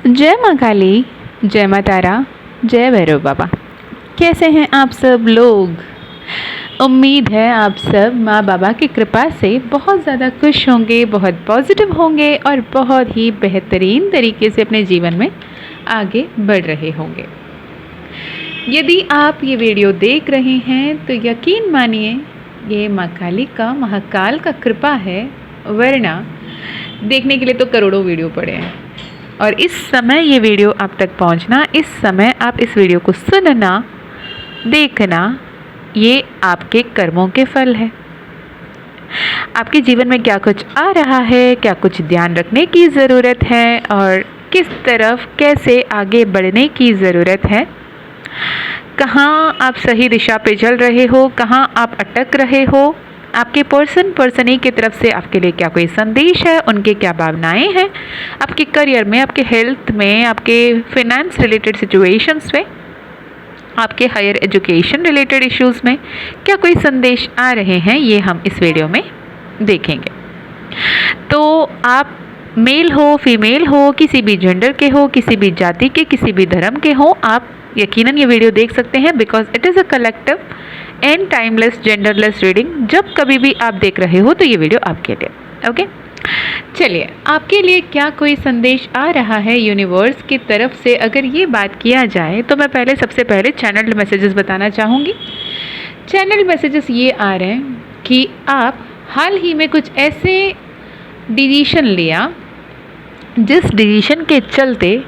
जय माँ काली, जय माँ तारा, जय भैरव बाबा। कैसे हैं आप सब लोग? उम्मीद है आप सब माँ बाबा की कृपा से बहुत ज़्यादा खुश होंगे, बहुत पॉजिटिव होंगे और बहुत ही बेहतरीन तरीके से अपने जीवन में आगे बढ़ रहे होंगे। यदि आप ये वीडियो देख रहे हैं तो यकीन मानिए ये माँ काली का, महाकाल का कृपा है, वरना देखने के लिए तो करोड़ों वीडियो पड़े हैं। और इस समय ये वीडियो आप तक पहुंचना, इस समय आप इस वीडियो को सुनना, देखना, ये आपके कर्मों के फल है। आपके जीवन में क्या कुछ आ रहा है, क्या कुछ ध्यान रखने की ज़रूरत है और किस तरफ कैसे आगे बढ़ने की ज़रूरत है, कहाँ आप सही दिशा पे चल रहे हो, कहाँ आप अटक रहे हो, आपके पर्सन ही की तरफ से आपके लिए क्या कोई संदेश है, उनके क्या भावनाएं हैं, आपके करियर में, आपके हेल्थ में, आपके फिनेंस रिलेटेड सिचुएशंस में, आपके हायर एजुकेशन रिलेटेड इश्यूज़ में क्या कोई संदेश आ रहे हैं, ये हम इस वीडियो में देखेंगे। तो आप मेल हो, फीमेल हो, किसी भी जेंडर के हो, किसी भी जाति के, किसी भी धर्म के हो, आप यकीनन ये वीडियो देख सकते हैं because it is a collective and timeless genderless reading. जब कभी भी आप देख रहे हो तो ये वीडियो आपके लिए। ओके, चलिए, आपके लिए क्या कोई संदेश आ रहा है यूनिवर्स की तरफ से? अगर ये बात किया जाए तो मैं सबसे पहले चैनल मैसेजेस बताना चाहूँगी। चैनल मैसेजेस ये आ रहे हैं कि आप हाल ही में कुछ ऐसे डिसीजन लिया जिस डिसीजन के चलते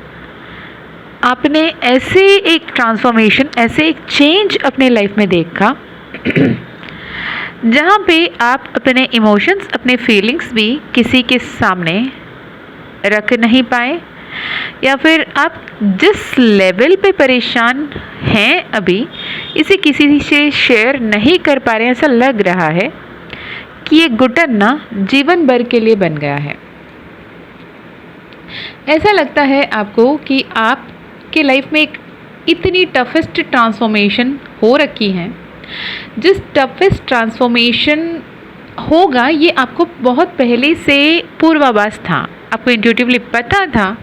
आपने ऐसे एक ट्रांसफॉर्मेशन, ऐसे एक चेंज अपने लाइफ में देखा जहाँ पे आप अपने इमोशंस, अपने फीलिंग्स भी किसी के सामने रख नहीं पाए, या फिर आप जिस लेवल पे परेशान हैं अभी इसे किसी से शेयर नहीं कर पा रहे हैं। ऐसा लग रहा है कि ये घुटन ना जीवन भर के लिए बन गया है। ऐसा लगता है आपको कि आप के लाइफ में एक इतनी टफेस्ट ट्रांसफॉर्मेशन हो रखी है, जिस टफेस्ट ट्रांसफॉर्मेशन होगा ये आपको बहुत पहले से पूर्वाभास था। आपको इंट्यूटिवली पता था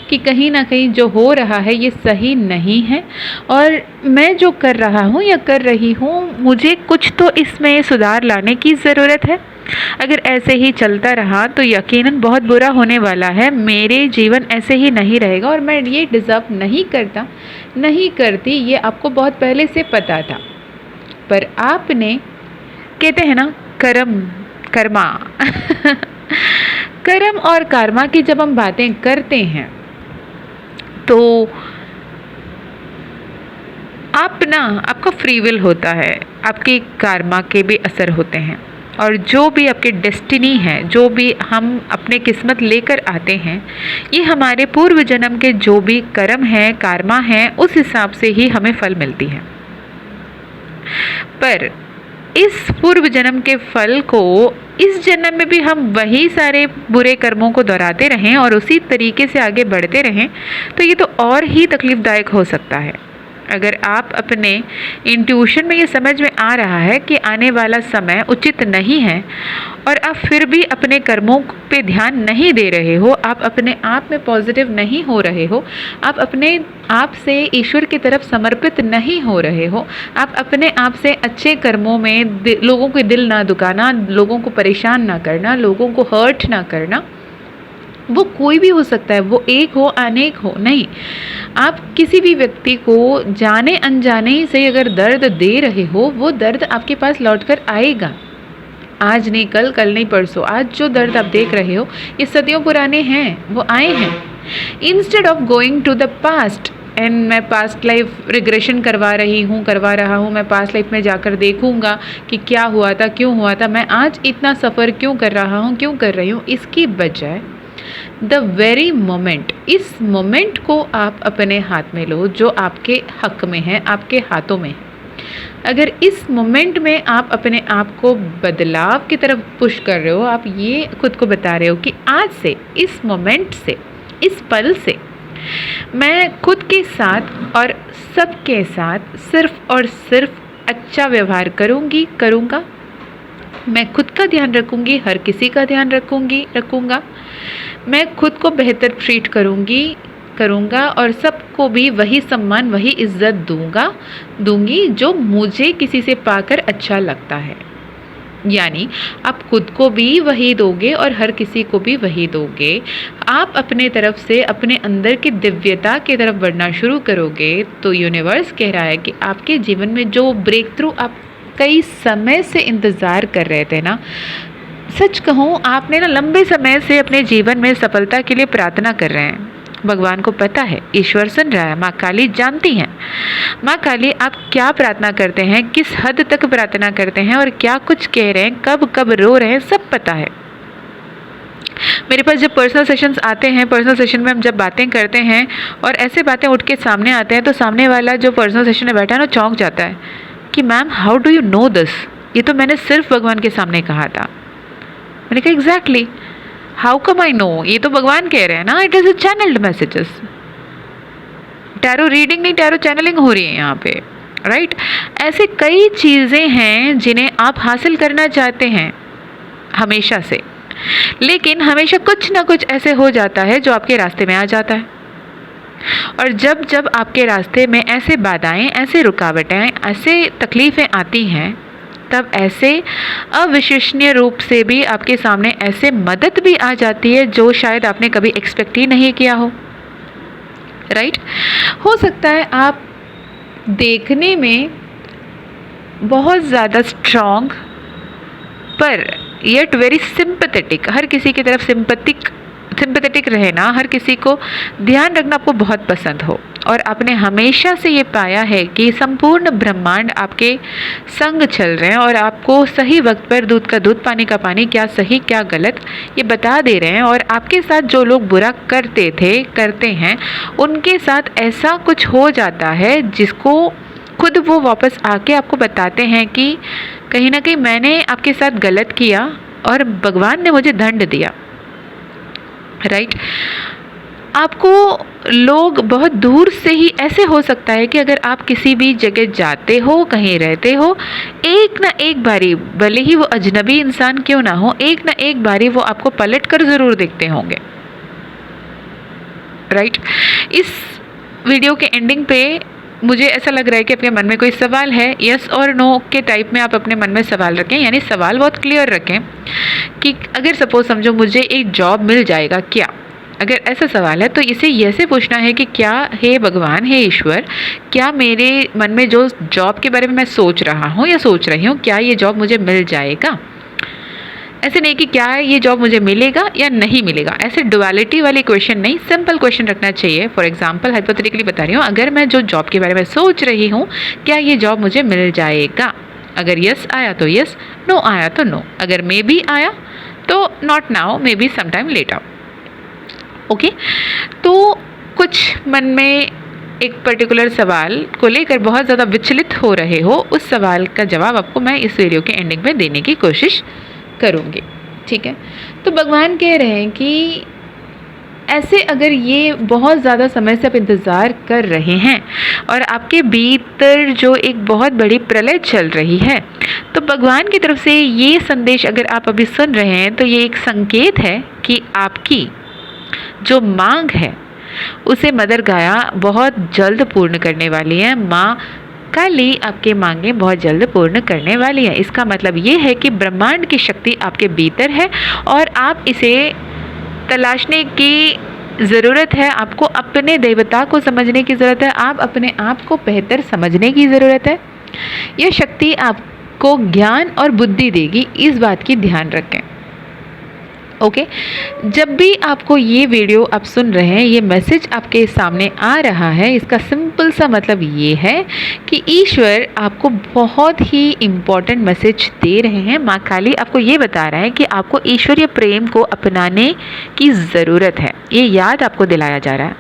कि कहीं ना कहीं जो हो रहा है ये सही नहीं है और मैं जो कर रहा हूँ या कर रही हूँ, मुझे कुछ तो इसमें सुधार लाने की ज़रूरत है। अगर ऐसे ही चलता रहा तो यकीनन बहुत बुरा होने वाला है, मेरे जीवन ऐसे ही नहीं रहेगा और मैं ये डिज़र्व नहीं करता, नहीं करती, ये आपको बहुत पहले से पता था। पर आपने, कहते हैं ना, कर्मा कर्म और कर्मा की जब हम बातें करते हैं तो आपका फ्री विल होता है, आपके कर्मा के भी असर होते हैं और जो भी आपकी डेस्टिनी है, जो भी हम अपने किस्मत लेकर आते हैं, ये हमारे पूर्व जन्म के जो भी कर्म हैं, कर्मा हैं, उस हिसाब से ही हमें फल मिलती है। पर इस पूर्व जन्म के फल को इस जन्म में भी हम वही सारे बुरे कर्मों को दोहराते रहें और उसी तरीके से आगे बढ़ते रहें तो ये तो और ही तकलीफ़दायक हो सकता है। अगर आप अपने इंट्यूशन में ये समझ में आ रहा है कि आने वाला समय उचित नहीं है और आप फिर भी अपने कर्मों पे ध्यान नहीं दे रहे हो, आप अपने आप में पॉजिटिव नहीं हो रहे हो, आप अपने आप से ईश्वर की तरफ समर्पित नहीं हो रहे हो, आप अपने आप से अच्छे कर्मों में लोगों के दिल ना दुखाना, लोगों को परेशान ना करना, लोगों को हर्ट ना करना, वो कोई भी हो सकता है, वो एक हो, अनेक हो, नहीं, आप किसी भी व्यक्ति को जाने अनजाने से अगर दर्द दे रहे हो, वो दर्द आपके पास लौट कर आएगा। आज नहीं कल, कल नहीं परसों। आज जो दर्द आप देख रहे हो ये सदियों पुराने हैं, वो आए हैं। Instead of going to the past and मैं पास्ट लाइफ रिग्रेशन करवा रहा हूँ, मैं पास्ट लाइफ में जाकर देखूँगा कि क्या हुआ था, क्यों हुआ था, मैं आज इतना सफ़र क्यों कर रहा हूँ, क्यों कर रही हूँ, इसकी बजाय द वेरी मोमेंट, इस मोमेंट को आप अपने हाथ में लो जो आपके हक में है, आपके हाथों में है। अगर इस मोमेंट में आप अपने आप को बदलाव की तरफ पुश कर रहे हो, आप ये खुद को बता रहे हो कि आज से, इस मोमेंट से, इस पल से मैं खुद के साथ और सबके साथ सिर्फ और सिर्फ अच्छा व्यवहार करूँगा। मैं खुद का ध्यान रखूँगी, हर किसी का ध्यान रखूँगा। मैं खुद को बेहतर ट्रीट करूँगा और सबको भी वही सम्मान वही इज्जत दूंगी जो मुझे किसी से पाकर अच्छा लगता है। यानी आप खुद को भी वही दोगे और हर किसी को भी वही दोगे। आप अपने तरफ से अपने अंदर की दिव्यता की तरफ बढ़ना शुरू करोगे तो यूनिवर्स कह रहा है कि आपके जीवन में जो ब्रेक थ्रू आप कई समय से इंतज़ार कर रहे थे ना, सच कहूँ आपने ना लंबे समय से अपने जीवन में सफलता के लिए प्रार्थना कर रहे हैं। भगवान को पता है, ईश्वर सुन रहा है, माँ काली जानती हैं। माँ काली आप क्या प्रार्थना करते हैं, किस हद तक प्रार्थना करते हैं और क्या कुछ कह रहे हैं, कब कब रो रहे हैं, सब पता है। मेरे पास जब पर्सनल सेशंस आते हैं, पर्सनल सेशन में हम जब बातें करते हैं और ऐसे बातें उठ के सामने आते हैं तो सामने वाला जो पर्सनल सेशन में बैठा है ना चौंक जाता है कि ma'am how do you know this, ये तो मैंने सिर्फ भगवान के सामने कहा था। मैंने कहा exactly, how come I know, ये तो भगवान कह रहे हैं ना, it is a channelled messages. Tarot reading नहीं, टैरो चैनलिंग हो रही है यहाँ पे, राइट। ऐसे कई चीज़ें हैं जिन्हें आप हासिल करना चाहते हैं हमेशा से, लेकिन हमेशा कुछ ना कुछ ऐसे हो जाता है जो आपके रास्ते में आ जाता है। और जब जब आपके रास्ते में ऐसे बाधाएं, ऐसे रुकावटें, ऐसे तकलीफ़ें आती हैं, तब ऐसे अविश्वसनीय रूप से भी आपके सामने ऐसे मदद भी आ जाती है जो शायद आपने कभी एक्सपेक्ट ही नहीं किया हो, राइट। हो सकता है आप देखने में बहुत ज़्यादा स्ट्रॉन्ग पर येट वेरी सिंपैथेटिक, हर किसी की तरफ सिंपैथेटिक रहे ना, हर किसी को ध्यान रखना आपको बहुत पसंद हो और आपने हमेशा से ये पाया है कि संपूर्ण ब्रह्मांड आपके संग चल रहे हैं और आपको सही वक्त पर दूध का दूध पानी का पानी, क्या सही क्या गलत ये बता दे रहे हैं। और आपके साथ जो लोग बुरा करते हैं उनके साथ ऐसा कुछ हो जाता है जिसको खुद वो वापस आके आपको बताते हैं कि कहीं ना कहीं मैंने आपके साथ गलत किया और भगवान ने मुझे दंड दिया, राइट। आपको लोग बहुत दूर से ही, ऐसे हो सकता है कि अगर आप किसी भी जगह जाते हो, कहीं रहते हो, एक ना एक बारी, भले ही वो अजनबी इंसान क्यों ना हो, एक ना एक बारी वो आपको पलट कर ज़रूर देखते होंगे, राइट। इस वीडियो के एंडिंग पे मुझे ऐसा लग रहा है कि आपके मन में कोई सवाल है, यस और नो के टाइप में आप अपने मन में सवाल रखें, यानी सवाल बहुत क्लियर रखें कि अगर सपोज समझो मुझे एक जॉब मिल जाएगा क्या, अगर ऐसा सवाल है तो इसे ऐसे पूछना है कि क्या हे भगवान, हे ईश्वर, क्या मेरे मन में जो जॉब के बारे में मैं सोच रहा हूँ या सोच रही हूँ, क्या ये जॉब मुझे मिल जाएगा। ऐसे नहीं कि क्या ये जॉब मुझे मिलेगा या नहीं मिलेगा, ऐसे डुअलिटी वाले क्वेश्चन नहीं, सिंपल क्वेश्चन रखना चाहिए। फॉर एग्जांपल हाइपोथेटिकली बता रही हूँ, अगर मैं जो जॉब के बारे में सोच रही हूँ क्या ये जॉब मुझे मिल जाएगा, अगर यस आया तो यस, नो आया तो नो, अगर मे बी आया तो not now, maybe sometime later, okay. तो कुछ मन में एक पर्टिकुलर सवाल को लेकर बहुत ज़्यादा विचलित हो रहे हो, उस सवाल का जवाब आपको मैं इस वीडियो के एंडिंग में देने की कोशिश करूँगी, ठीक है। तो भगवान कह रहे हैं कि ऐसे अगर ये बहुत ज़्यादा समय से आप इंतज़ार कर रहे हैं और आपके भीतर जो एक बहुत बड़ी प्रलय चल रही है, तो भगवान की तरफ से ये संदेश अगर आप अभी सुन रहे हैं तो ये एक संकेत है कि आपकी जो मांग है उसे मदर गाया बहुत जल्द पूर्ण करने वाली है। माँ काली आपके मांगे बहुत जल्द पूर्ण करने वाली है। इसका मतलब ये है कि ब्रह्मांड की शक्ति आपके भीतर है और आप इसे तलाशने की ज़रूरत है। आपको अपने देवता को समझने की ज़रूरत है, आप अपने आप को बेहतर समझने की ज़रूरत है। यह शक्ति आपको ज्ञान और बुद्धि देगी, इस बात की ध्यान रखें, ओके। जब भी आपको ये वीडियो आप सुन रहे हैं, ये मैसेज आपके सामने आ रहा है, इसका सिंपल सा मतलब ये है कि ईश्वर आपको बहुत ही इम्पोर्टेंट मैसेज दे रहे हैं। माँ काली आपको ये बता रहा है कि आपको ईश्वरीय प्रेम को अपनाने की ज़रूरत है, ये याद आपको दिलाया जा रहा है।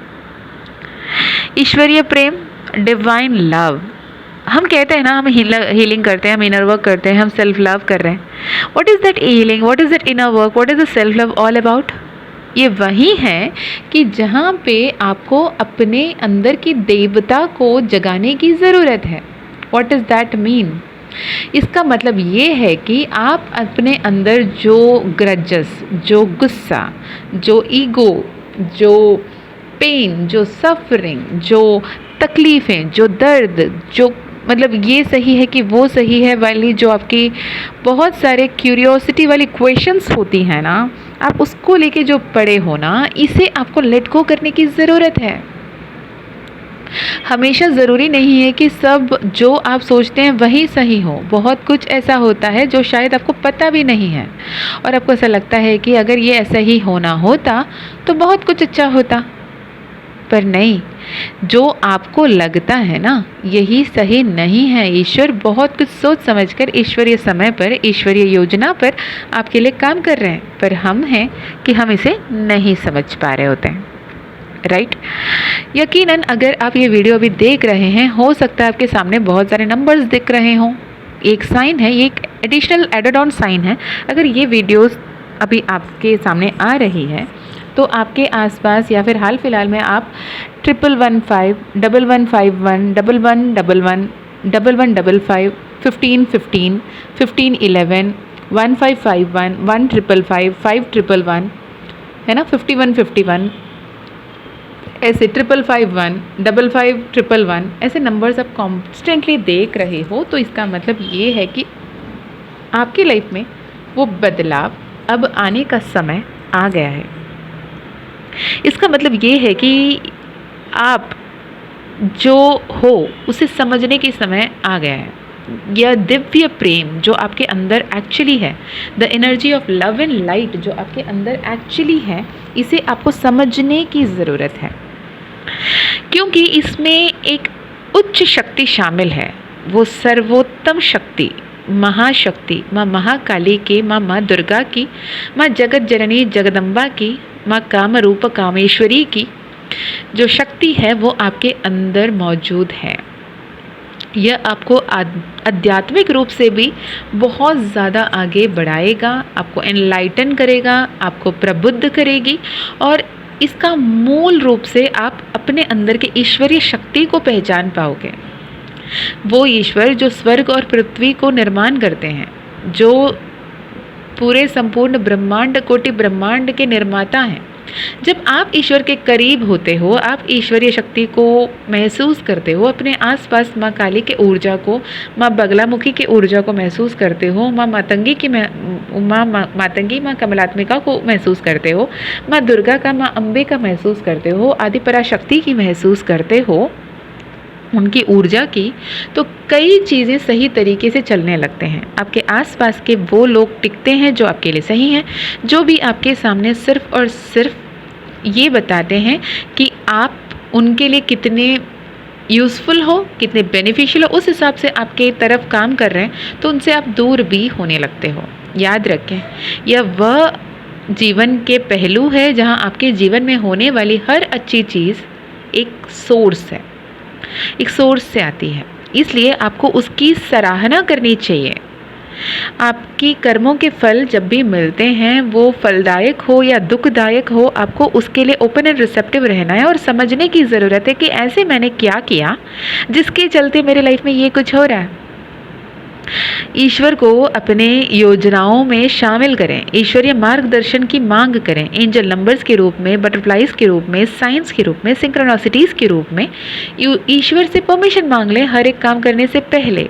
ईश्वरीय प्रेम, डिवाइन लव, हम कहते हैं ना हम हीलिंग करते हैं, हम इनर वर्क करते हैं, हम सेल्फ लव कर रहे हैं। What is that healing, what is that inner work, what is the self love all about? ये वही है कि जहाँ पे आपको अपने अंदर की देवता को जगाने की ज़रूरत है। What is that mean? इसका मतलब ये है कि आप अपने अंदर जो ग्रजेस, जो गुस्सा, जो ईगो, जो पेन, जो सफरिंग, जो तकलीफ़ें, जो दर्द, जो मतलब ये सही है कि वो सही है वाली जो आपकी बहुत सारे क्यूरियोसिटी वाली क्वेश्चंस होती हैं ना, आप उसको लेके जो पड़े हो ना, इसे आपको लेट गो करने की ज़रूरत है। हमेशा ज़रूरी नहीं है कि सब जो आप सोचते हैं वही सही हो। बहुत कुछ ऐसा होता है जो शायद आपको पता भी नहीं है और आपको ऐसा लगता है कि अगर ये ऐसा ही होना होता तो बहुत कुछ अच्छा होता, पर नहीं, जो आपको लगता है ना यही सही नहीं है। ईश्वर बहुत कुछ सोच समझकर ईश्वरीय समय पर, ईश्वरीय योजना पर आपके लिए काम कर रहे हैं, पर हम हैं कि हम इसे नहीं समझ पा रहे होते हैं, राइट। यकीनन अगर आप ये वीडियो अभी देख रहे हैं, हो सकता है आपके सामने बहुत सारे नंबर्स दिख रहे हों। एक साइन है, ये एक एडिशनल एडेड ऑन साइन है। अगर ये वीडियोस अभी आपके सामने आ रही है तो आपके आसपास या फिर हाल फिलहाल में आप 1115, 1151, 1111, 1155, 1515, 1511, 1551, 1555, 5111, है ना, 5151, ऐसे 5551, 5511, ऐसे नंबर्स आप कॉन्स्टेंटली देख रहे हो, तो इसका मतलब ये है कि आपकी लाइफ में वो बदलाव अब आने का समय आ गया है। इसका मतलब ये है कि आप जो हो उसे समझने के समय आ गया है। यह दिव्य प्रेम जो आपके अंदर एक्चुअली है, the energy of love and light जो आपके अंदर एक्चुअली है, इसे आपको समझने की ज़रूरत है, क्योंकि इसमें एक उच्च शक्ति शामिल है। वो सर्वोत्तम शक्ति, महाशक्ति, माँ महाकाली की, माँ दुर्गा की, माँ जगत जननी जगदम्बा की, माँ कामरूप कामेश्वरी की जो शक्ति है वो आपके अंदर मौजूद है। यह आपको आध्यात्मिक रूप से भी बहुत ज़्यादा आगे बढ़ाएगा, आपको एनलाइटन करेगा, आपको प्रबुद्ध करेगी, और इसका मूल रूप से आप अपने अंदर के ईश्वरीय शक्ति को पहचान पाओगे। वो ईश्वर जो स्वर्ग और पृथ्वी को निर्माण करते हैं, जो पूरे संपूर्ण ब्रह्मांड, कोटि ब्रह्मांड के निर्माता हैं। जब आप ईश्वर के करीब होते हो, आप ईश्वरीय शक्ति को महसूस करते हो, अपने आसपास माँ काली के ऊर्जा को, माँ बगलामुखी की ऊर्जा को महसूस करते हो, माँ मातंगी की मातंगी, माँ कमलात्मिका को महसूस करते हो, माँ दुर्गा का, माँ अम्बे का महसूस करते हो, आदि पराशक्ति की महसूस करते हो, उनकी ऊर्जा की, तो कई चीज़ें सही तरीके से चलने लगते हैं। आपके आसपास के वो लोग टिकते हैं जो आपके लिए सही हैं, जो भी आपके सामने सिर्फ़ और सिर्फ ये बताते हैं कि आप उनके लिए कितने यूज़फुल हो, कितने बेनिफिशियल हो, उस हिसाब से आपके तरफ काम कर रहे हैं, तो उनसे आप दूर भी होने लगते हो। याद रखें, यह वह जीवन के पहलू है जहाँ आपके जीवन में होने वाली हर अच्छी चीज़ एक सोर्स है, एक सोर्स से आती है, इसलिए आपको उसकी सराहना करनी चाहिए। आपकी कर्मों के फल जब भी मिलते हैं, वो फलदायक हो या दुखदायक हो, आपको उसके लिए ओपन एंड रिसेप्टिव रहना है और समझने की ज़रूरत है कि ऐसे मैंने क्या किया जिसके चलते मेरे लाइफ में ये कुछ हो रहा है। ईश्वर को अपने योजनाओं में शामिल करें, ईश्वरीय मार्गदर्शन की मांग करें, एंजल नंबर्स के रूप में, बटरफ्लाइज के रूप में, साइंस के रूप में, सिंक्रोनोसिटीज़ के रूप में ईश्वर से परमिशन मांग लें। हर एक काम करने से पहले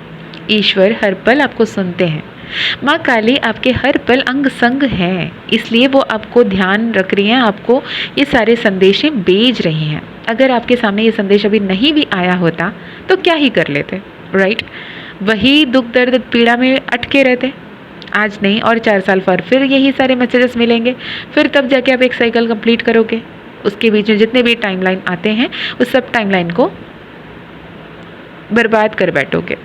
ईश्वर हर पल आपको सुनते हैं। माँ काली आपके हर पल अंग संग हैं, इसलिए वो आपको ध्यान रख रही हैं, आपको ये सारे संदेशें भेज रही हैं। अगर आपके सामने ये संदेश अभी नहीं भी आया होता तो क्या ही कर लेते, राइट। वही दुख दर्द पीड़ा में अटके रहते। आज नहीं और 4 साल पर फिर यही सारे मैसेजेस मिलेंगे, फिर तब जाके आप एक साइकिल कंप्लीट करोगे। उसके बीच में जितने भी टाइमलाइन आते हैं उस सब टाइमलाइन को बर्बाद कर बैठोगे।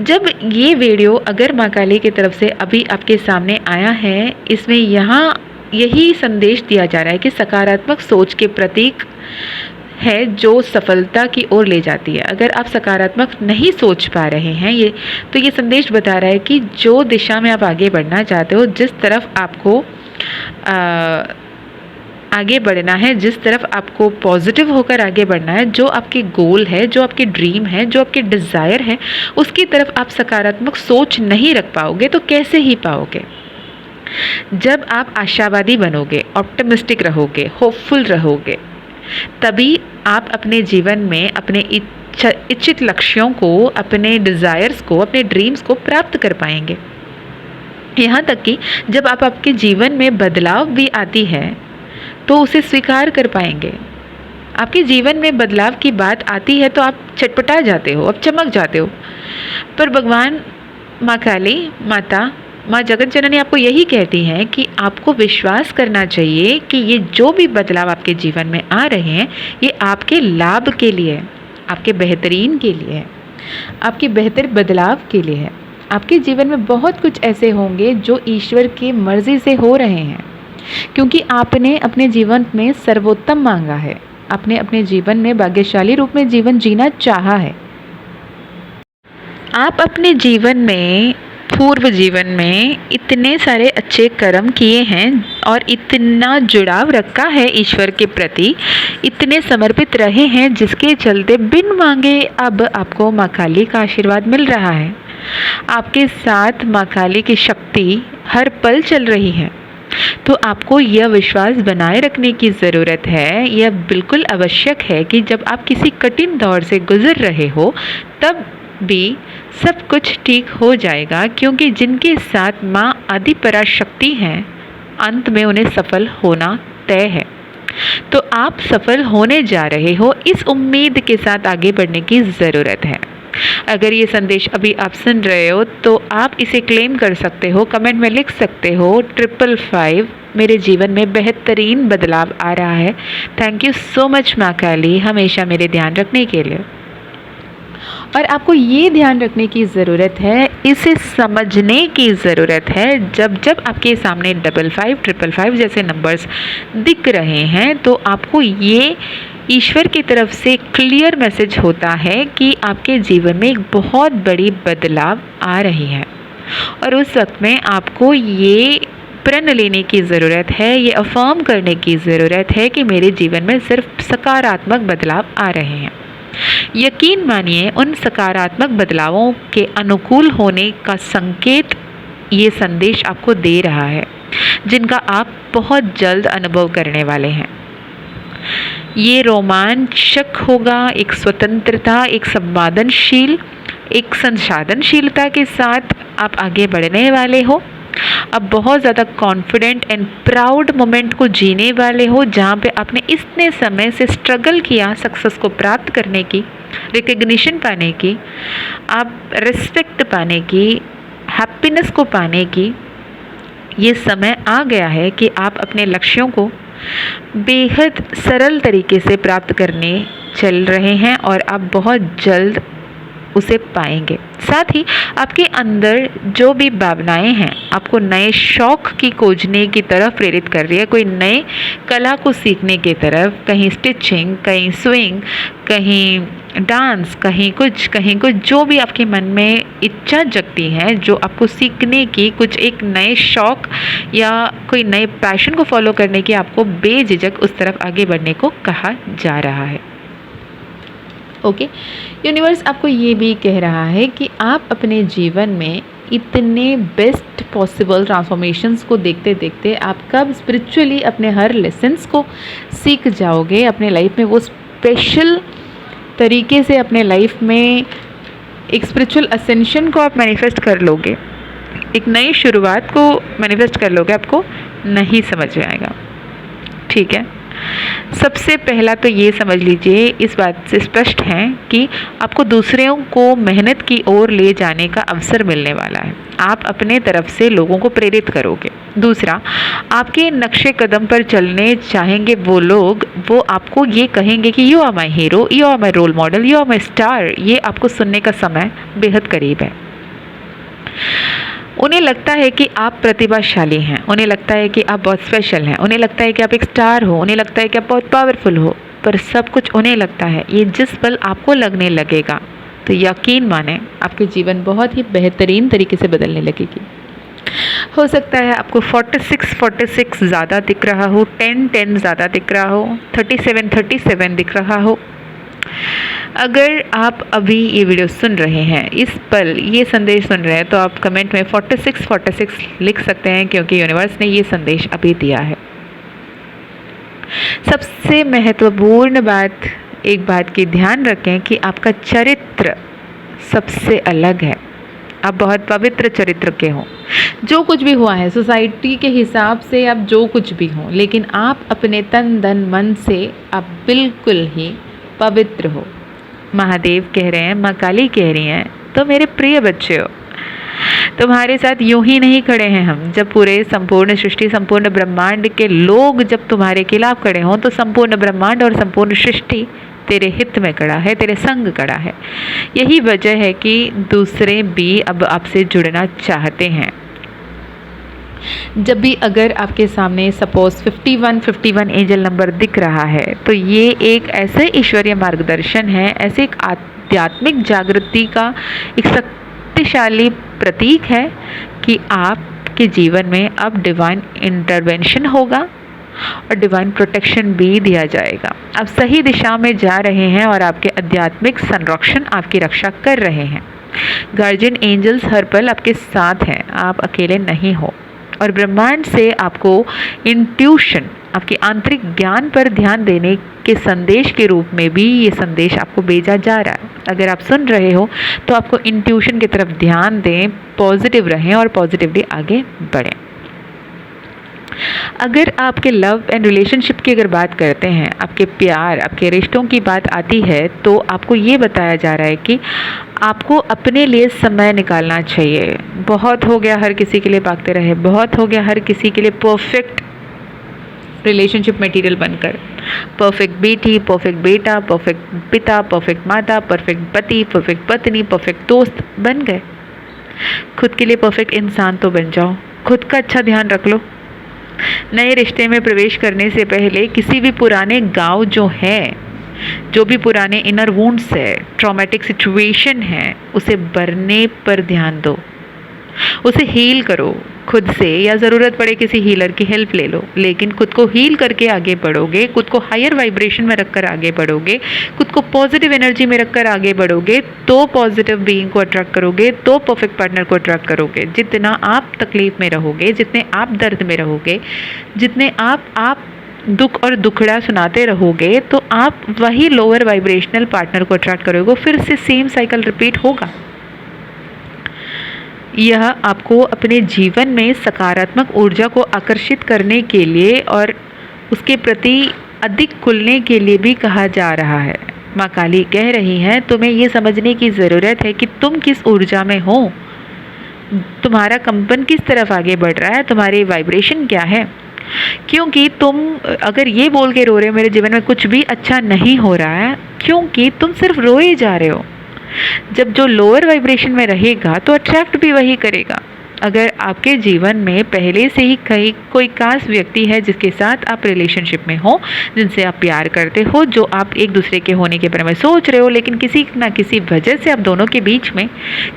जब ये वीडियो अगर माँ काली की तरफ से अभी आपके सामने आया है, इसमें यहाँ यही संदेश दिया जा रहा है कि सकारात्मक सोच के प्रतीक है जो सफलता की ओर ले जाती है। अगर आप सकारात्मक नहीं सोच पा रहे हैं तो ये संदेश बता रहा है कि जो दिशा में आप आगे बढ़ना चाहते हो, जिस तरफ आपको आगे बढ़ना है, जिस तरफ आपको पॉजिटिव होकर आगे बढ़ना है, जो आपके गोल है, जो आपके ड्रीम है, जो आपके डिज़ायर है, उसकी तरफ आप सकारात्मक सोच नहीं रख पाओगे तो कैसे ही पाओगे। जब आप आशावादी बनोगे, ऑप्टिमिस्टिक रहोगे, होपफुल रहोगे, तभी आप अपने जीवन में अपने इच्छित लक्ष्यों को, अपने डिज़ायर्स को, अपने ड्रीम्स को प्राप्त कर पाएंगे। यहाँ तक कि जब आप आपके जीवन में बदलाव भी आती है तो उसे स्वीकार कर पाएंगे। आपके जीवन में बदलाव की बात आती है तो आप छटपटा जाते हो, आप चमक जाते हो। पर भगवान, माँ काली माता, माँ जगत जननी आपको यही कहती हैं कि आपको विश्वास करना चाहिए कि ये जो भी बदलाव आपके जीवन में आ रहे हैं ये आपके लाभ के लिए है, आपके बेहतरीन के लिए है, आपके बेहतर बदलाव के लिए है। आपके जीवन में बहुत कुछ ऐसे होंगे जो ईश्वर की मर्ज़ी से हो रहे हैं, क्योंकि आपने अपने जीवन में सर्वोत्तम मांगा है, आपने अपने जीवन में भाग्यशाली रूप में जीवन जीना चाहा है। आप अपने जीवन में, पूर्व जीवन में इतने सारे अच्छे कर्म किए हैं और इतना जुड़ाव रखा है ईश्वर के प्रति, इतने समर्पित रहे हैं, जिसके चलते बिन मांगे अब आपको माँ काली का आशीर्वाद मिल रहा है। आपके साथ माँ काली की शक्ति हर पल चल रही है। तो आपको यह विश्वास बनाए रखने की ज़रूरत है, यह बिल्कुल आवश्यक है कि जब आप किसी कठिन दौर से गुज़र रहे हो तब भी सब कुछ ठीक हो जाएगा, क्योंकि जिनके साथ माँ आदि पराशक्ति हैं अंत में उन्हें सफल होना तय है। तो आप सफल होने जा रहे हो, इस उम्मीद के साथ आगे बढ़ने की ज़रूरत है। अगर ये संदेश अभी आप सुन रहे हो तो आप इसे क्लेम कर सकते हो, कमेंट में लिख सकते हो 555 मेरे जीवन में बेहतरीन बदलाव आ रहा है। थैंक यू सो मच माँ काली, हमेशा मेरे ध्यान रखने के लिए। और आपको ये ध्यान रखने की ज़रूरत है, इसे समझने की ज़रूरत है, जब जब आपके सामने 55 555 जैसे नंबर्स दिख रहे हैं तो आपको ये ईश्वर की तरफ से क्लियर मैसेज होता है कि आपके जीवन में एक बहुत बड़ी बदलाव आ रही है। और उस वक्त में आपको ये प्रण लेने की ज़रूरत है, ये अफर्म करने की ज़रूरत है कि मेरे जीवन में सिर्फ सकारात्मक बदलाव आ रहे हैं। यकीन मानिए, उन सकारात्मक बदलावों के अनुकूल होने का संकेत ये संदेश आपको दे रहा है, जिनका आप बहुत जल्द अनुभव करने वाले हैं। ये रोमांचक होगा, एक स्वतंत्रता, एक संवादनशील, एक संसाधनशीलता के साथ आप आगे बढ़ने वाले हो। अब बहुत ज़्यादा कॉन्फिडेंट एंड प्राउड मोमेंट को जीने वाले हो, जहाँ पे आपने इतने समय से स्ट्रगल किया सक्सेस को प्राप्त करने की, रिकग्निशन पाने की, आप रिस्पेक्ट पाने की, हैप्पीनेस को पाने की। ये समय आ गया है कि आप अपने लक्ष्यों को बेहद सरल तरीके से प्राप्त करने चल रहे हैं और आप बहुत जल्द उसे पाएंगे। साथ ही आपके अंदर जो भी भावनाएं हैं आपको नए शौक की खोजने की तरफ प्रेरित कर रही है, कोई नए कला को सीखने की तरफ, कहीं स्टिचिंग, कहीं स्विंग, कहीं डांस, कहीं कुछ जो भी आपके मन में इच्छा जगती है, जो आपको सीखने की, कुछ एक नए शौक या कोई नए पैशन को फॉलो करने की, आपको बेझिझक उस तरफ आगे बढ़ने को कहा जा रहा है। ओके, यूनिवर्स आपको ये भी कह रहा है कि आप अपने जीवन में इतने बेस्ट पॉसिबल ट्रांसफॉर्मेशंस को देखते देखते आप कब स्पिरिचुअली अपने हर लेसन्स को सीख जाओगे, अपने लाइफ में वो स्पेशल तरीके से अपने लाइफ में एक स्पिरिचुअल असेंशन को आप मैनिफेस्ट कर लोगे, एक नई शुरुआत को मैनिफेस्ट कर लोगे, आपको नहीं समझ में आएगा। ठीक है, सबसे पहला तो ये समझ लीजिए, इस बात से स्पष्ट है कि आपको दूसरों को मेहनत की ओर ले जाने का अवसर मिलने वाला है। आप अपने तरफ से लोगों को प्रेरित करोगे। दूसरा, आपके नक्शे कदम पर चलने चाहेंगे वो लोग, वो आपको ये कहेंगे कि you are my hero, you are my role model, you are my star. ये आपको सुनने का समय बेहद करीब है। उन्हें लगता है कि आप प्रतिभाशाली हैं, उन्हें लगता है कि आप बहुत स्पेशल हैं, उन्हें लगता है कि आप एक स्टार हो, उन्हें लगता है कि आप बहुत पावरफुल हो, पर सब कुछ उन्हें लगता है। ये जिस पल आपको लगने लगेगा तो यकीन माने आपके जीवन बहुत ही बेहतरीन तरीके से बदलने लगेगी। हो सकता है आपको 46 ज़्यादा दिख रहा हो, 10 ज़्यादा दिख रहा हो, 37 दिख रहा हो, अगर आप अभी ये वीडियो सुन रहे हैं, इस पल ये संदेश सुन रहे हैं, तो आप कमेंट में 46 लिख सकते हैं, क्योंकि यूनिवर्स ने ये संदेश अभी दिया है। सबसे महत्वपूर्ण बात, एक बात की ध्यान रखें कि आपका चरित्र सबसे अलग है। आप बहुत पवित्र चरित्र के हो। जो कुछ भी हुआ है सोसाइटी के हिसाब से, आप जो कुछ भी हो, लेकिन आप अपने तन धन मन से आप बिल्कुल ही पवित्र हो। महादेव कह रहे हैं, माँ काली कह रही हैं, तो मेरे प्रिय बच्चे हो, तुम्हारे साथ यूं ही नहीं खड़े हैं हम। जब पूरे संपूर्ण सृष्टि, संपूर्ण ब्रह्मांड के लोग जब तुम्हारे खिलाफ खड़े हों, तो संपूर्ण ब्रह्मांड और संपूर्ण सृष्टि तेरे हित में खड़ा है, तेरे संग खड़ा है। यही वजह है कि दूसरे भी अब आपसे जुड़ना चाहते हैं। जब भी अगर आपके सामने सपोज 51 एंजल नंबर दिख रहा है, तो ये एक ऐसे ईश्वरीय मार्गदर्शन है, ऐसे एक आध्यात्मिक जागृति का एक शक्तिशाली प्रतीक है कि आपके जीवन में अब डिवाइन इंटरवेंशन होगा और डिवाइन प्रोटेक्शन भी दिया जाएगा। आप सही दिशा में जा रहे हैं और आपके आध्यात्मिक संरक्षण आपकी रक्षा कर रहे हैं। गार्जियन एंजल्स हर पल आपके साथ हैं, आप अकेले नहीं हो। और ब्रह्मांड से आपको इंट्यूशन, आपके आंतरिक ज्ञान पर ध्यान देने के संदेश के रूप में भी ये संदेश आपको भेजा जा रहा है। अगर आप सुन रहे हो तो आपको इंट्यूशन की तरफ ध्यान दें, पॉजिटिव रहें और पॉजिटिवली आगे बढ़ें। अगर आपके लव एंड रिलेशनशिप की अगर बात करते हैं, आपके प्यार, आपके रिश्तों की बात आती है, तो आपको ये बताया जा रहा है कि आपको अपने लिए समय निकालना चाहिए। बहुत हो गया हर किसी के लिए भागते रहे, बहुत हो गया हर किसी के लिए परफेक्ट रिलेशनशिप मटेरियल बनकर, परफेक्ट बेटी, परफेक्ट बेटा, परफेक्ट पिता, परफेक्ट माता, परफेक्ट पति, परफेक्ट पत्नी, परफेक्ट दोस्त बन गए। खुद के लिए परफेक्ट इंसान तो बन जाओ, खुद का अच्छा ध्यान रख लो। नए रिश्ते में प्रवेश करने से पहले किसी भी पुराने गांव जो है, जो भी पुराने इनर वुंड्स है, ट्रॉमेटिक सिचुएशन है, उसे भरने पर ध्यान दो, उसे हील करो खुद से, या ज़रूरत पड़े किसी हीलर की हेल्प ले लो। लेकिन खुद को हील करके आगे बढ़ोगे, खुद को हायर वाइब्रेशन में रखकर आगे बढ़ोगे, खुद को पॉजिटिव एनर्जी में रखकर आगे बढ़ोगे, तो पॉजिटिव बीइंग को अट्रैक्ट करोगे, तो परफेक्ट पार्टनर को अट्रैक्ट करोगे। जितना आप तकलीफ में रहोगे, जितने आप दर्द में रहोगे, जितने आप दुख और दुखड़ा सुनाते रहोगे, तो आप वही लोअर वाइब्रेशनल पार्टनर को अट्रैक्ट करोगे। फिर से सेम साइकिल रिपीट होगा। यह आपको अपने जीवन में सकारात्मक ऊर्जा को आकर्षित करने के लिए और उसके प्रति अधिक खुलने के लिए भी कहा जा रहा है। माँ काली कह रही हैं, तुम्हें ये समझने की ज़रूरत है कि तुम किस ऊर्जा में हो, तुम्हारा कंपन किस तरफ आगे बढ़ रहा है, तुम्हारी वाइब्रेशन क्या है। क्योंकि तुम अगर ये बोल के रो रहे हो मेरे जीवन में कुछ भी अच्छा नहीं हो रहा है, क्योंकि तुम सिर्फ रोए जा रहे हो। जब जो लोअर वाइब्रेशन में रहेगा तो अट्रैक्ट भी वही करेगा। अगर आपके जीवन में पहले से ही कोई खास व्यक्ति है जिसके साथ आप रिलेशनशिप में हो, जिनसे आप प्यार करते हो, जो आप एक दूसरे के होने के बारे में सोच रहे हो, लेकिन किसी ना किसी वजह से आप दोनों के बीच में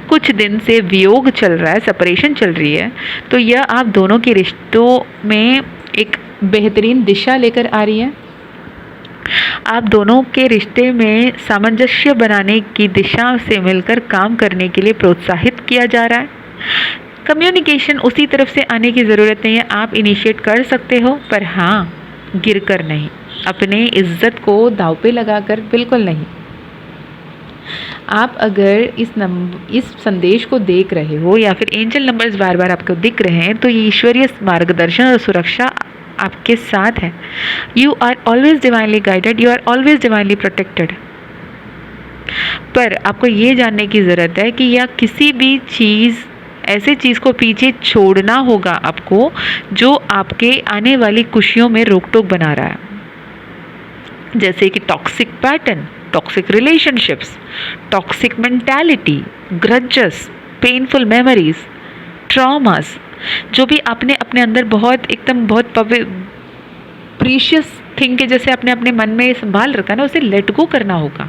कुछ दिन से वियोग चल रहा है, सेपरेशन चल रही है, तो यह आप दोनों के रिश्तों में एक बेहतरीन दिशा लेकर आ रही है। आप दोनों के रिश्ते में सामंजस्य बनाने की दिशा से मिलकर काम करने के लिए प्रोत्साहित किया जा रहा है। कम्युनिकेशन उसी तरफ से आने की ज़रूरत नहीं है, आप इनिशिएट कर सकते हो, पर हाँ गिरकर नहीं, अपने इज्जत को दांव पे लगाकर बिल्कुल नहीं। आप अगर इस संदेश को देख रहे हो या फिर एंजल नंबर्स बार बार आपको दिख रहे हैं, तो ये ईश्वरीय मार्गदर्शन और सुरक्षा आपके साथ है। You are always divinely guided, you are always divinely protected. पर आपको ये जानने की ज़रूरत है कि यह किसी भी चीज़, ऐसे चीज़ को पीछे छोड़ना होगा आपको जो आपके आने वाली खुशियों में रोक टोक बना रहा है, जैसे कि toxic pattern, toxic relationships, toxic mentality, grudges, painful memories, traumas, जो भी आपने अपने अंदर बहुत एकदम बहुत प्रीशियस थिंग के जैसे आपने अपने मन में संभाल रखा है ना, उसे लेट गो करना होगा,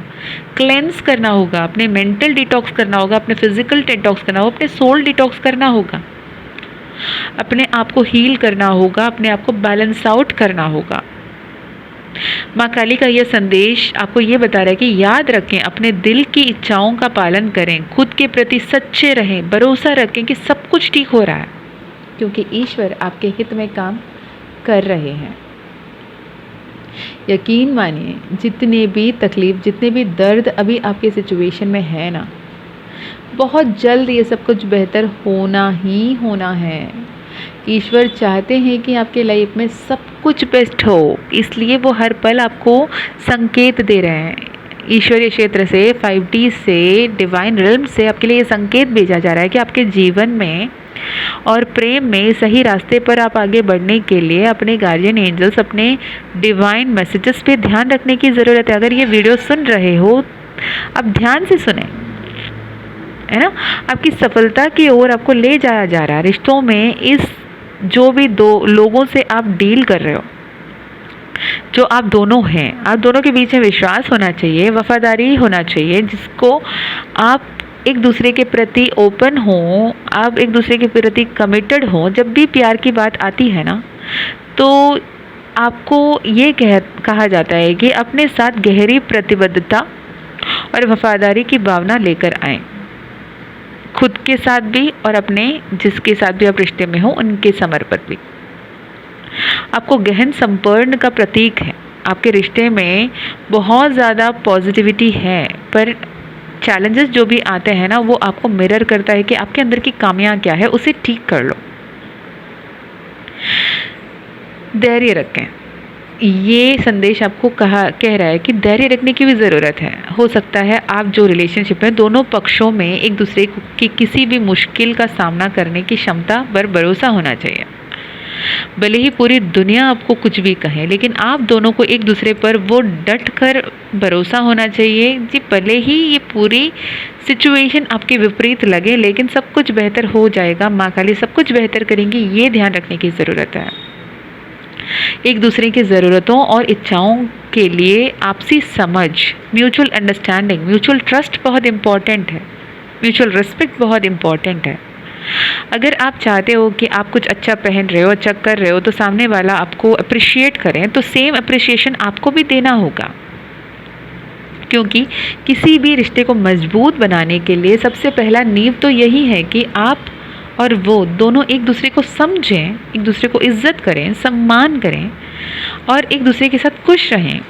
क्लेंस करना होगा, अपने मेंटल डिटॉक्स करना होगा, अपने फिजिकल डिटॉक्स करना होगा, अपने सोल डिटॉक्स करना होगा, अपने आप को हील करना होगा, अपने आप को बैलेंस आउट करना होगा। माँ काली का यह संदेश आपको ये बता रहा है कि याद रखें, अपने दिल की इच्छाओं का पालन करें, खुद के प्रति सच्चे रहें, भरोसा रखें कि सब कुछ ठीक हो रहा है, क्योंकि ईश्वर आपके हित में काम कर रहे हैं। यकीन मानिए, जितने भी तकलीफ, जितने भी दर्द अभी आपके सिचुएशन में है ना, बहुत जल्द ये सब कुछ बेहतर होना ही होना है। ईश्वर चाहते हैं कि आपके लाइफ में सब कुछ बेस्ट हो, इसलिए वो हर पल आपको संकेत दे रहे हैं। ईश्वरीय क्षेत्र से, 5D से, डिवाइन रिल्म से आपके लिए ये संकेत भेजा जा रहा है कि आपके जीवन में और प्रेम में सही रास्ते पर आप आगे बढ़ने के लिए अपने गार्जियन एंजल्स, अपने डिवाइन मैसेजेस पे ध्यान रखने की ज़रूरत है। अगर ये वीडियो सुन रहे हो, अब ध्यान से सुने, है ना। आपकी सफलता की ओर आपको ले जाया जा रहा है। रिश्तों में इस जो भी दो लोगों से आप डील कर रहे हो, जो आप दोनों हैं, आप दोनों के बीच में विश्वास होना चाहिए, वफादारी होना चाहिए, जिसको आप एक दूसरे के प्रति ओपन हो, आप एक दूसरे के प्रति कमिटेड हो। जब भी प्यार की बात आती है ना, तो आपको ये कहा जाता है कि अपने साथ गहरी प्रतिबद्धता और वफादारी की भावना लेकर आएं, खुद के साथ भी और अपने जिसके साथ भी आप रिश्ते में हो उनके समर्पित भी। आपको गहन संपर्क का प्रतीक है। आपके रिश्ते में बहुत ज़्यादा पॉजिटिविटी है, पर चैलेंजेस जो भी आते हैं ना, वो आपको मिरर करता है कि आपके अंदर की खामियां क्या है, उसे ठीक कर लो। धैर्य रखें। ये संदेश आपको कह रहा है कि धैर्य रखने की भी ज़रूरत है। हो सकता है आप जो रिलेशनशिप है, दोनों पक्षों में एक दूसरे की किसी भी मुश्किल का सामना करने की क्षमता पर भरोसा होना चाहिए। भले ही पूरी दुनिया आपको कुछ भी कहे, लेकिन आप दोनों को एक दूसरे पर वो डट कर भरोसा होना चाहिए जी। भले ही ये पूरी सिचुएशन आपके विपरीत लगे, लेकिन सब कुछ बेहतर हो जाएगा। माँ काली सब कुछ बेहतर करेंगी, ये ध्यान रखने की ज़रूरत है। एक दूसरे की ज़रूरतों और इच्छाओं के लिए आपसी समझ, म्यूचुअल अंडरस्टैंडिंग, म्यूचुअल ट्रस्ट बहुत इम्पॉर्टेंट है, म्यूचुअल रिस्पेक्ट बहुत इम्पॉर्टेंट है। अगर आप चाहते हो कि आप कुछ अच्छा पहन रहे हो, अच्छा कर रहे हो, तो सामने वाला आपको अप्रिशिएट करें, तो सेम अप्रिशिएशन आपको भी देना होगा। क्योंकि किसी भी रिश्ते को मजबूत बनाने के लिए सबसे पहला नींव तो यही है कि आप और वो दोनों एक दूसरे को समझें, एक दूसरे को इज्जत करें, सम्मान करें और एक दूसरे के साथ खुश रहें,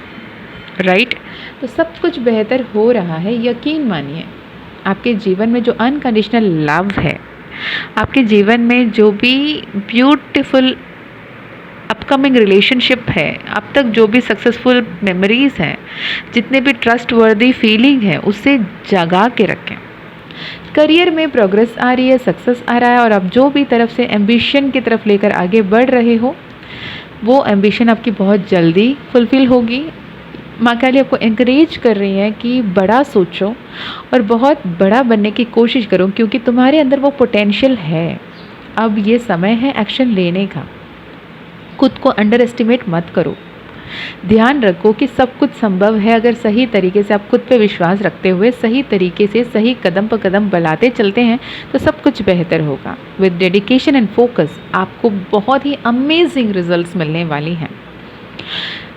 राइट। तो सब कुछ बेहतर हो रहा है। यकीन मानिए, आपके जीवन में जो अनकंडीशनल लव है, आपके जीवन में जो भी ब्यूटीफुल अपकमिंग रिलेशनशिप है, अब तक जो भी सक्सेसफुल मेमोरीज़ हैं, जितने भी ट्रस्ट वर्दी फीलिंग है, उसे जगा के रखें। करियर में प्रोग्रेस आ रही है, सक्सेस आ रहा है, और आप जो भी तरफ से एम्बिशन की तरफ लेकर आगे बढ़ रहे हो, वो एम्बिशन आपकी बहुत जल्दी फुलफ़िल होगी। माँ काली आपको एनकरेज कर रही है कि बड़ा सोचो और बहुत बड़ा बनने की कोशिश करो, क्योंकि तुम्हारे अंदर वो पोटेंशियल है। अब ये समय है एक्शन लेने का। खुद को अंडर एस्टिमेट मत करो। ध्यान रखो कि सब कुछ संभव है अगर सही तरीके से आप खुद पे विश्वास रखते हुए सही तरीके से सही कदम पर कदम बढ़ाते चलते हैं, तो सब कुछ बेहतर होगा। विद डेडिकेशन एंड फोकस आपको बहुत ही अमेजिंग रिजल्ट्स मिलने वाली हैं।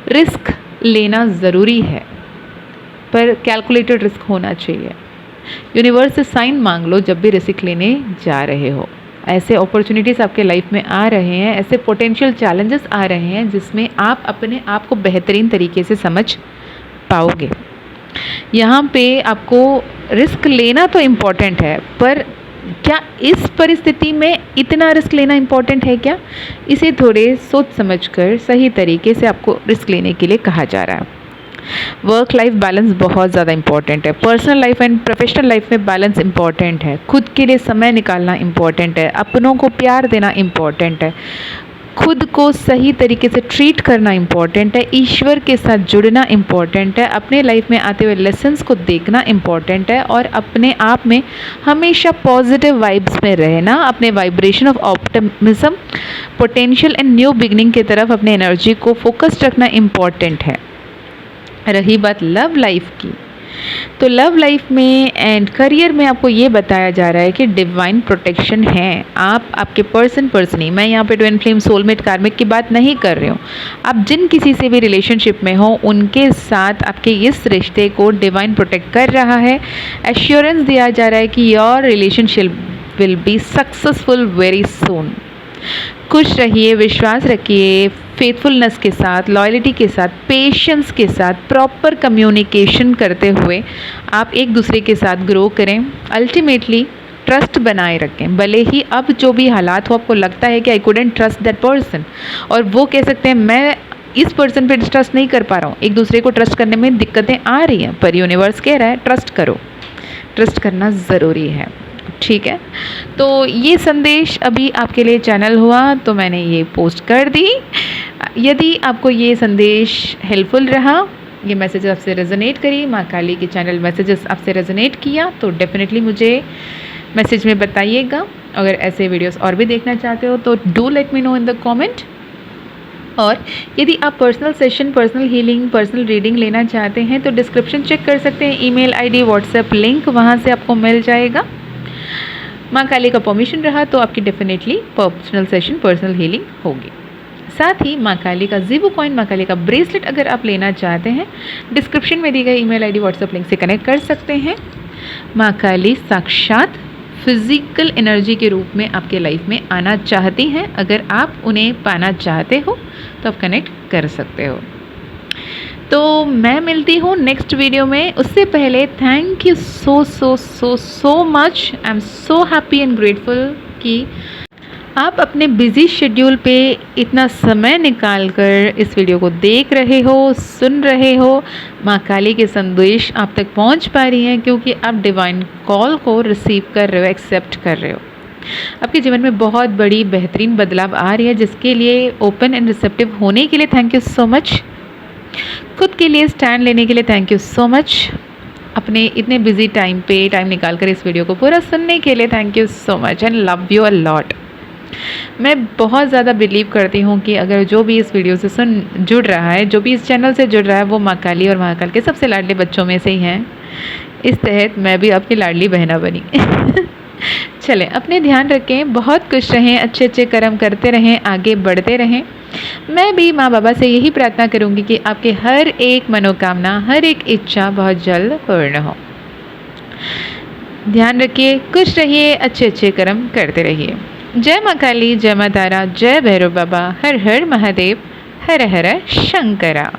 रिस्क लेना ज़रूरी है, पर कैलकुलेटेड रिस्क होना चाहिए। यूनिवर्स से साइन मांग लो जब भी रिस्क लेने जा रहे हो। ऐसे अपॉर्चुनिटीज़ आपके लाइफ में आ रहे हैं, ऐसे पोटेंशियल चैलेंजेस आ रहे हैं जिसमें आप अपने आप को बेहतरीन तरीके से समझ पाओगे। यहाँ पे आपको रिस्क लेना तो इम्पॉर्टेंट है, पर क्या इस परिस्थिति में इतना रिस्क लेना इम्पॉर्टेंट है क्या? इसे थोड़े सोच समझकर सही तरीके से आपको रिस्क लेने के लिए कहा जा रहा है। वर्क लाइफ बैलेंस बहुत ज़्यादा इम्पॉर्टेंट है। Personal life and professional life में बैलेंस इम्पॉर्टेंट है। खुद के लिए समय निकालना इम्पॉर्टेंट है। अपनों को प्यार देना इम्पॉर्टेंट है। खुद को सही तरीके से ट्रीट करना इम्पॉर्टेंट है। ईश्वर के साथ जुड़ना इम्पॉर्टेंट है। अपने लाइफ में आते हुए लेसन्स को देखना इम्पॉर्टेंट है और अपने आप में हमेशा पॉजिटिव वाइब्स में रहना, अपने vibration of optimism, potential and new beginning की तरफ अपने एनर्जी को फोकस्ड रखना इम्पॉर्टेंट है। रही बात लव लाइफ की, तो लव लाइफ में एंड करियर में आपको ये बताया जा रहा है कि डिवाइन प्रोटेक्शन है। आप आपके पर्सन ही, मैं यहाँ पे ट्विन फ्लेम, सोलमेट, कार्मिक की बात नहीं कर रही हूँ। आप जिन किसी से भी रिलेशनशिप में हो उनके साथ आपके इस रिश्ते को डिवाइन प्रोटेक्ट कर रहा है। एश्योरेंस दिया जा रहा है कि your relationship will be successful very soon. खुश रहिए, विश्वास रखिए, फेथफुलनेस के साथ, लॉयल्टी के साथ, पेशेंस के साथ, प्रॉपर कम्युनिकेशन करते हुए आप एक दूसरे के साथ ग्रो करें। अल्टीमेटली ट्रस्ट बनाए रखें, भले ही अब जो भी हालात हो, आपको लगता है कि I couldn't trust that person, और वो कह सकते हैं मैं इस पर्सन पे ट्रस्ट नहीं कर पा रहा हूँ, एक दूसरे को ट्रस्ट करने में दिक्कतें आ रही हैं, पर यूनिवर्स कह रहा है ट्रस्ट करो, ट्रस्ट करना ज़रूरी है। ठीक है, तो ये संदेश अभी आपके लिए चैनल हुआ तो मैंने ये पोस्ट कर दी। यदि आपको ये संदेश हेल्पफुल रहा, ये मैसेज आपसे रेजोनेट करी, माँ काली के चैनल मैसेजेस आपसे रेजोनेट किया, तो डेफिनेटली मुझे मैसेज में बताइएगा। अगर ऐसे वीडियोस और भी देखना चाहते हो तो do let me know in the comment. और यदि आप personal session, personal healing, personal reading लेना चाहते हैं तो डिस्क्रिप्शन चेक कर सकते हैं, ईमेल आईडी, व्हाट्सएप लिंक वहाँ से आपको मिल जाएगा। माँ काली का परमिशन रहा तो आपकी definitely personal session, personal healing होगी। साथ ही माँ काली का ज़ीबो कॉइन, माँ काली का ब्रेसलेट अगर आप लेना चाहते हैं, डिस्क्रिप्शन में दी गई ईमेल आईडी, व्हाट्सएप लिंक से कनेक्ट कर सकते हैं। माँ काली साक्षात फिजिकल एनर्जी के रूप में आपके लाइफ में आना चाहती हैं। अगर आप उन्हें पाना चाहते हो तो आप कनेक्ट कर सकते हो। तो मैं मिलती हूँ नेक्स्ट वीडियो में। उससे पहले thank you so much. I am so happy and grateful कि आप अपने बिजी शेड्यूल पे इतना समय निकाल कर इस वीडियो को देख रहे हो, सुन रहे हो। माँ काली के संदेश आप तक पहुँच पा रही हैं क्योंकि आप डिवाइन कॉल को रिसीव कर रहे हो, एक्सेप्ट कर रहे हो। आपके जीवन में बहुत बड़ी बेहतरीन बदलाव आ रही है, जिसके लिए ओपन एंड रिसेप्टिव होने के लिए थैंक यू सो मच। खुद के लिए स्टैंड लेने के लिए थैंक यू सो मच। अपने इतने बिजी टाइम पे टाइम निकाल कर इस वीडियो को पूरा सुनने के लिए thank you so much and love you a lot. मैं बहुत ज़्यादा बिलीव करती हूँ कि अगर जो भी इस वीडियो से जुड़ रहा है, जो भी इस चैनल से जुड़ रहा है, वो माँ काली और महाकाल के सबसे लाडले बच्चों में से ही हैं। इस तहत मैं भी आपकी लाडली बहना बनी। चलें, अपने ध्यान रखें, बहुत खुश रहें, अच्छे अच्छे कर्म करते रहें, आगे बढ़ते रहें। मैं भी माँ बाबा से यही प्रार्थना करूँगी कि आपके हर एक मनोकामना, हर एक इच्छा बहुत जल्द पूर्ण हो। ध्यान रखिए, खुश रहिए, अच्छे अच्छे कर्म करते रहिए। जय माँ काली, जय माँ तारा, जय भैरव बाबा, हर हर महादेव, हर हर शंकरा।